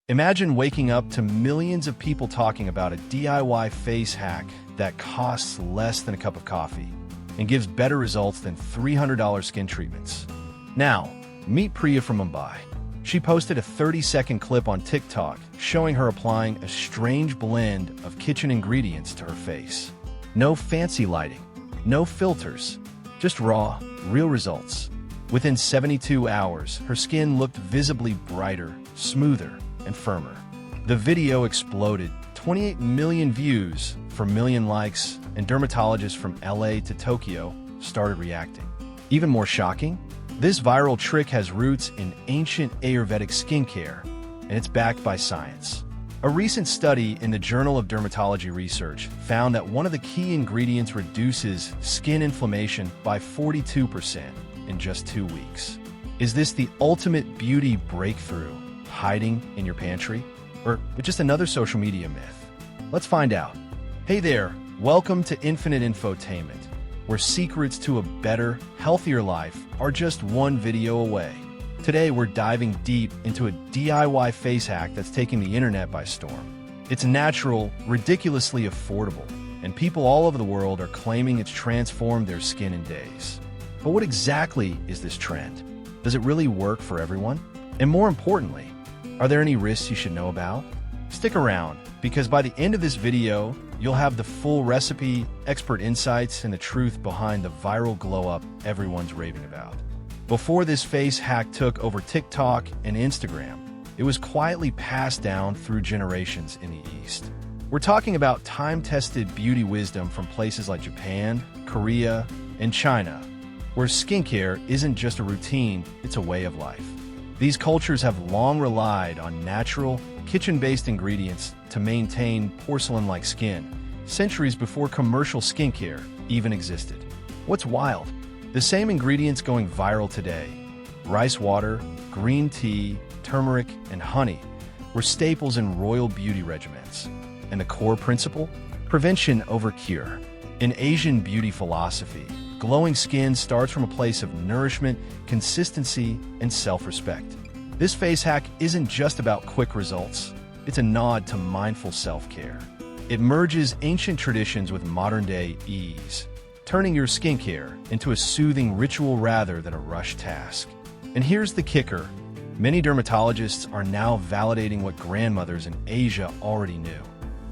Imagine waking up to millions of people talking about a DIY face hack that costs less than a cup of coffee and gives better results than $300 skin treatments. Now, meet Priya from Mumbai. She posted a 30-second clip on TikTok showing her applying a strange blend of kitchen ingredients to her face. No fancy lighting, no filters, just raw, real results. Within 72 hours, her skin looked visibly brighter, smoother, and firmer. The video exploded, 28 million views, 4 million likes, and dermatologists from LA to Tokyo started reacting. Even more shocking, this viral trick has roots in ancient Ayurvedic skincare, and it's backed by science. A recent study in the Journal of Dermatology Research found that one of the key ingredients reduces skin inflammation by 42% in just 2 weeks. Is this the ultimate beauty breakthrough hiding in your pantry? Or just another social media myth? Let's find out. Hey there, welcome to Infinite Infotainment, where secrets to a better, healthier life are just one video away. Today, we're diving deep into a DIY face hack that's taking the internet by storm. It's natural, ridiculously affordable, and people all over the world are claiming it's transformed their skin in days. But what exactly is this trend? Does it really work for everyone? And more importantly, are there any risks you should know about? Stick around, because by the end of this video, you'll have the full recipe, expert insights, and the truth behind the viral glow-up everyone's raving about. Before this face hack took over TikTok and Instagram, it was quietly passed down through generations in the East. We're talking about time-tested beauty wisdom from places like Japan, Korea, and China, where skincare isn't just a routine, it's a way of life. These cultures have long relied on natural, kitchen-based ingredients to maintain porcelain-like skin, centuries before commercial skincare even existed. What's wild? The same ingredients going viral today, rice water, green tea, turmeric, and honey, were staples in royal beauty regimens. And the core principle? Prevention over cure. In Asian beauty philosophy, glowing skin starts from a place of nourishment, consistency, and self-respect. This face hack isn't just about quick results. It's a nod to mindful self-care. It merges ancient traditions with modern-day ease, turning your skincare into a soothing ritual rather than a rushed task. And here's the kicker. Many dermatologists are now validating what grandmothers in Asia already knew.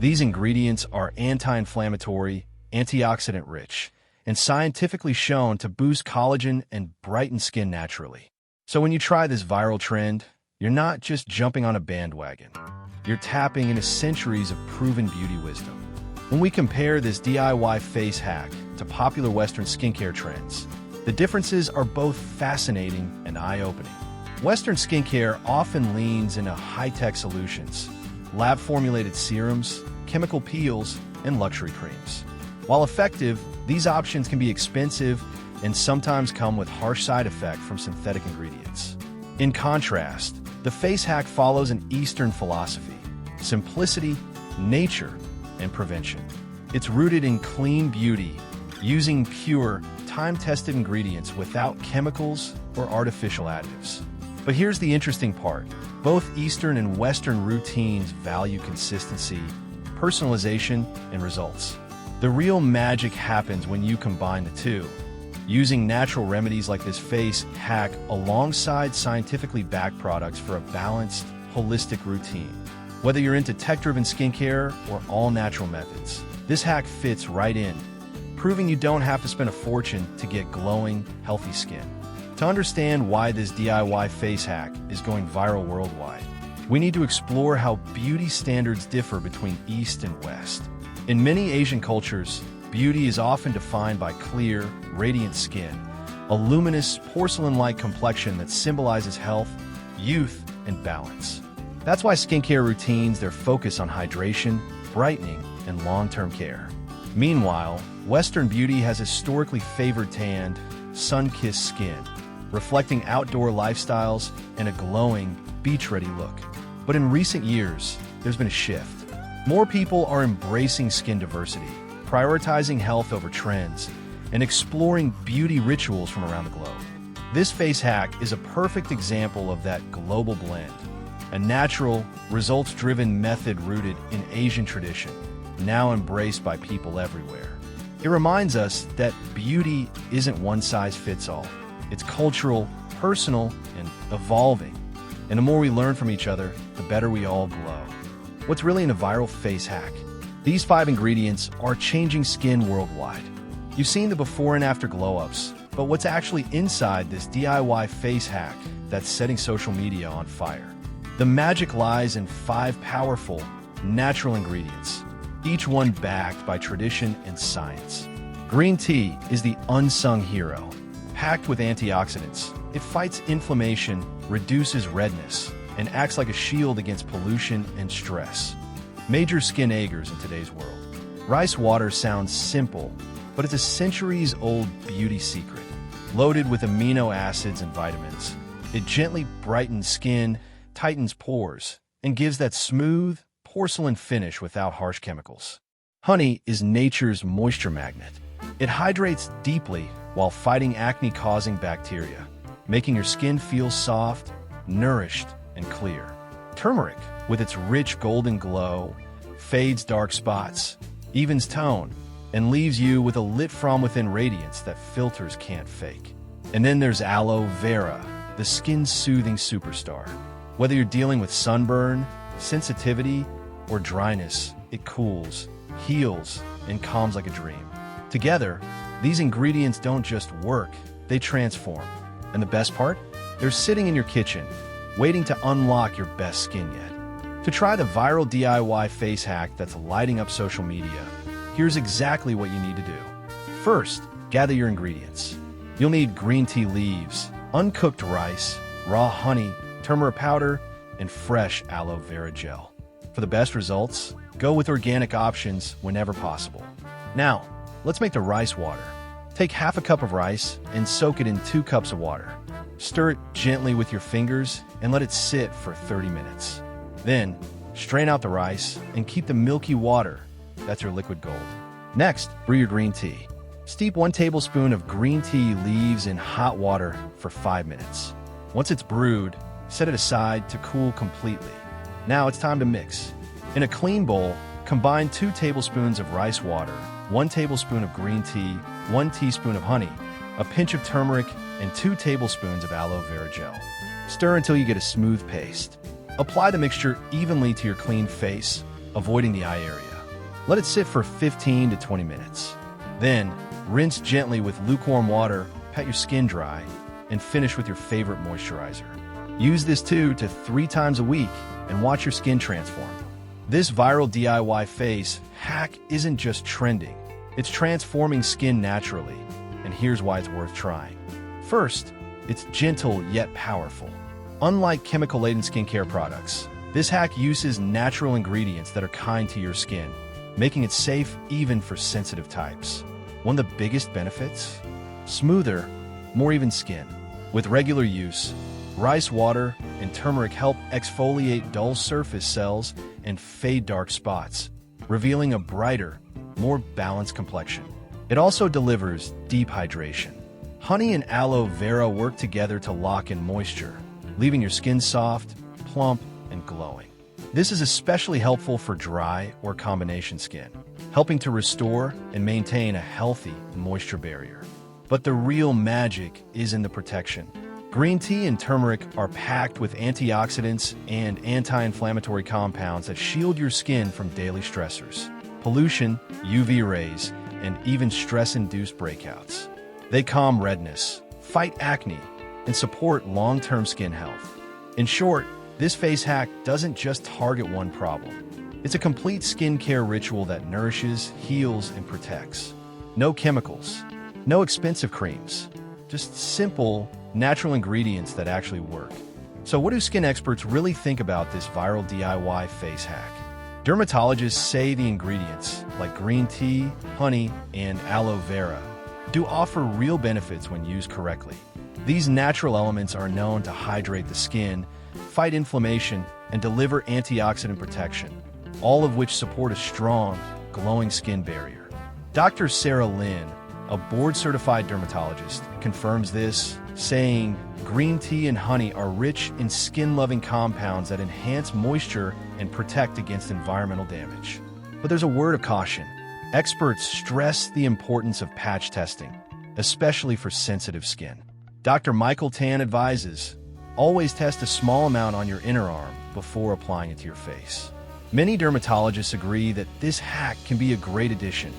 These ingredients are anti-inflammatory, antioxidant-rich, and scientifically shown to boost collagen and brighten skin naturally. So when you try this viral trend, you're not just jumping on a bandwagon. You're tapping into centuries of proven beauty wisdom. When we compare this DIY face hack to popular Western skincare trends, the differences are both fascinating and eye-opening. Western skincare often leans into high-tech solutions, lab-formulated serums, chemical peels, and luxury creams. While effective, these options can be expensive and sometimes come with harsh side effects from synthetic ingredients. In contrast, the face hack follows an Eastern philosophy: simplicity, nature, and prevention. It's rooted in clean beauty, using pure, time-tested ingredients without chemicals or artificial additives. But here's the interesting part. Both Eastern and Western routines value consistency, personalization, and results. The real magic happens when you combine the two, using natural remedies like this face hack alongside scientifically backed products for a balanced, holistic routine. Whether you're into tech-driven skincare or all-natural methods, this hack fits right in, proving you don't have to spend a fortune to get glowing, healthy skin. To understand why this DIY face hack is going viral worldwide, we need to explore how beauty standards differ between East and West. In many Asian cultures, beauty is often defined by clear, radiant skin, a luminous, porcelain-like complexion that symbolizes health, youth, and balance. That's why skincare routines their focus on hydration, brightening, and long-term care. Meanwhile, Western beauty has historically favored tanned, sun-kissed skin, reflecting outdoor lifestyles and a glowing, beach-ready look. But in recent years, there's been a shift. More people are embracing skin diversity, prioritizing health over trends, and exploring beauty rituals from around the globe. This face hack is a perfect example of that global blend. a natural, results-driven method rooted in Asian tradition, now embraced by people everywhere. It reminds us that beauty isn't one size fits all. It's cultural, personal, and evolving. And the more we learn from each other, the better we all glow. What's really in a viral face hack? These 5 ingredients are changing skin worldwide. You've seen the before and after glow-ups, but what's actually inside this DIY face hack that's setting social media on fire? The magic lies in 5 powerful, natural ingredients, each one backed by tradition and science. Green tea is the unsung hero. Packed with antioxidants, it fights inflammation, reduces redness, and acts like a shield against pollution and stress. Major skin agers in today's world. Rice water sounds simple, but it's a centuries-old beauty secret. Loaded with amino acids and vitamins, it gently brightens skin, tightens pores, and gives that smooth, porcelain finish without harsh chemicals. Honey is nature's moisture magnet. It hydrates deeply while fighting acne-causing bacteria, making your skin feel soft, nourished, and clear. Turmeric, with its rich golden glow, fades dark spots, evens tone, and leaves you with a lit from within radiance that filters can't fake. And then there's aloe vera, the skin-soothing superstar. Whether you're dealing with sunburn, sensitivity, or dryness, it cools, heals, and calms like a dream. Together, these ingredients don't just work, they transform. And the best part? They're sitting in your kitchen, waiting to unlock your best skin yet. To try the viral DIY face hack that's lighting up social media, here's exactly what you need to do. First, gather your ingredients. You'll need green tea leaves, uncooked rice, raw honey, turmeric powder, and fresh aloe vera gel. For the best results, go with organic options whenever possible. Now, let's make the rice water. Take half a cup of rice and soak it in 2 cups of water. Stir it gently with your fingers and let it sit for 30 minutes. Then, strain out the rice and keep the milky water. That's your liquid gold. Next, brew your green tea. Steep 1 tablespoon of green tea leaves in hot water for 5 minutes. Once it's brewed, set it aside to cool completely. Now it's time to mix. In a clean bowl, combine 2 tablespoons of rice water, 1 tablespoon of green tea, 1 teaspoon of honey, a pinch of turmeric, and 2 tablespoons of aloe vera gel. Stir until you get a smooth paste. Apply the mixture evenly to your clean face, avoiding the eye area. Let it sit for 15 to 20 minutes. Then, rinse gently with lukewarm water, pat your skin dry, and finish with your favorite moisturizer. Use this 2 to 3 times a week and watch your skin transform. This viral DIY face hack isn't just trending, it's transforming skin naturally, and here's why it's worth trying. First, it's gentle yet powerful. Unlike chemical-laden skincare products, this hack uses natural ingredients that are kind to your skin, making it safe even for sensitive types. One of the biggest benefits? Smoother, more even skin. With regular use, rice water and turmeric help exfoliate dull surface cells and fade dark spots, revealing a brighter, more balanced complexion. It also delivers deep hydration. Honey and aloe vera work together to lock in moisture, leaving your skin soft, plump, and glowing. This is especially helpful for dry or combination skin, helping to restore and maintain a healthy moisture barrier. But the real magic is in the protection. Green tea and turmeric are packed with antioxidants and anti-inflammatory compounds that shield your skin from daily stressors, pollution, UV rays, and even stress-induced breakouts. They calm redness, fight acne, and support long-term skin health. In short, this face hack doesn't just target one problem. It's a complete skincare ritual that nourishes, heals, and protects. No chemicals, no expensive creams, just simple, natural ingredients that actually work. So what do skin experts really think about this viral DIY face hack? Dermatologists say the ingredients, like green tea, honey, and aloe vera, do offer real benefits when used correctly. These natural elements are known to hydrate the skin, fight inflammation, and deliver antioxidant protection, all of which support a strong, glowing skin barrier. Dr. Sarah Lynn, a board-certified dermatologist, confirms this saying green tea and honey are rich in skin-loving compounds that enhance moisture and protect against environmental damage. But there's a word of caution. Experts stress the importance of patch testing, especially for sensitive skin. Dr. Michael Tan advises, always test a small amount on your inner arm before applying it to your face. Many dermatologists agree that this hack can be a great addition,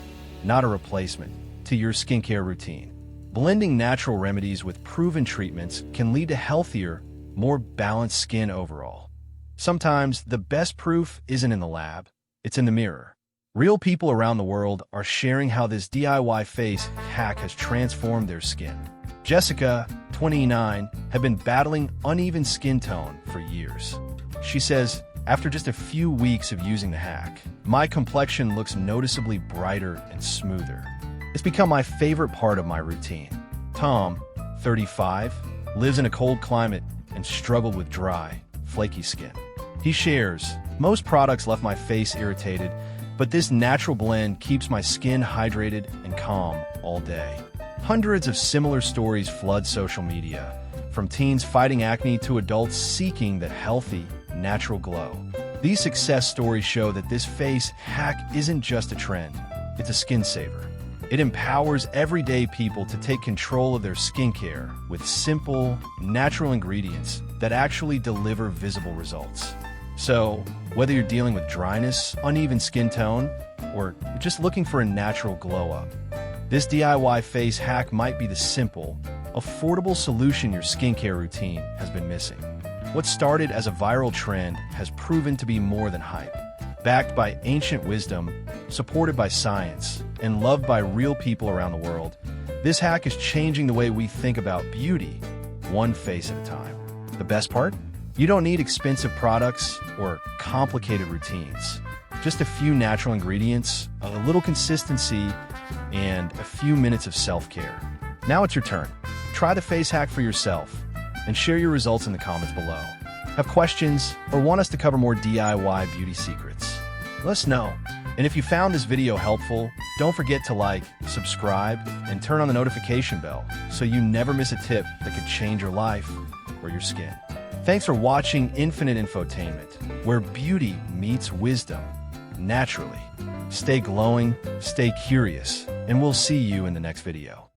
not a replacement, to your skincare routine. Blending natural remedies with proven treatments can lead to healthier, more balanced skin overall. Sometimes the best proof isn't in the lab, it's in the mirror. Real people around the world are sharing how this DIY face hack has transformed their skin. Jessica, 29, had been battling uneven skin tone for years. She says, after just a few weeks of using the hack, my complexion looks noticeably brighter and smoother. It's become my favorite part of my routine. Tom, 35, lives in a cold climate and struggled with dry, flaky skin. He shares, most products left my face irritated, but this natural blend keeps my skin hydrated and calm all day. Hundreds of similar stories flood social media, from teens fighting acne to adults seeking that healthy, natural glow. These success stories show that this face hack isn't just a trend, it's a skin saver. It empowers everyday people to take control of their skincare with simple, natural ingredients that actually deliver visible results. So, whether you're dealing with dryness, uneven skin tone, or just looking for a natural glow-up, this DIY face hack might be the simple, affordable solution your skincare routine has been missing. What started as a viral trend has proven to be more than hype. Backed by ancient wisdom, supported by science, and loved by real people around the world, this hack is changing the way we think about beauty, one face at a time. The best part? You don't need expensive products or complicated routines. Just a few natural ingredients, a little consistency, and a few minutes of self-care. Now it's your turn. Try the face hack for yourself and share your results in the comments below. Have questions or want us to cover more DIY beauty secrets? Let us know. And if you found this video helpful, don't forget to like, subscribe, and turn on the notification bell so you never miss a tip that could change your life or your skin. Thanks for watching Infinite Infotainment, where beauty meets wisdom naturally. Stay glowing, stay curious, and we'll see you in the next video.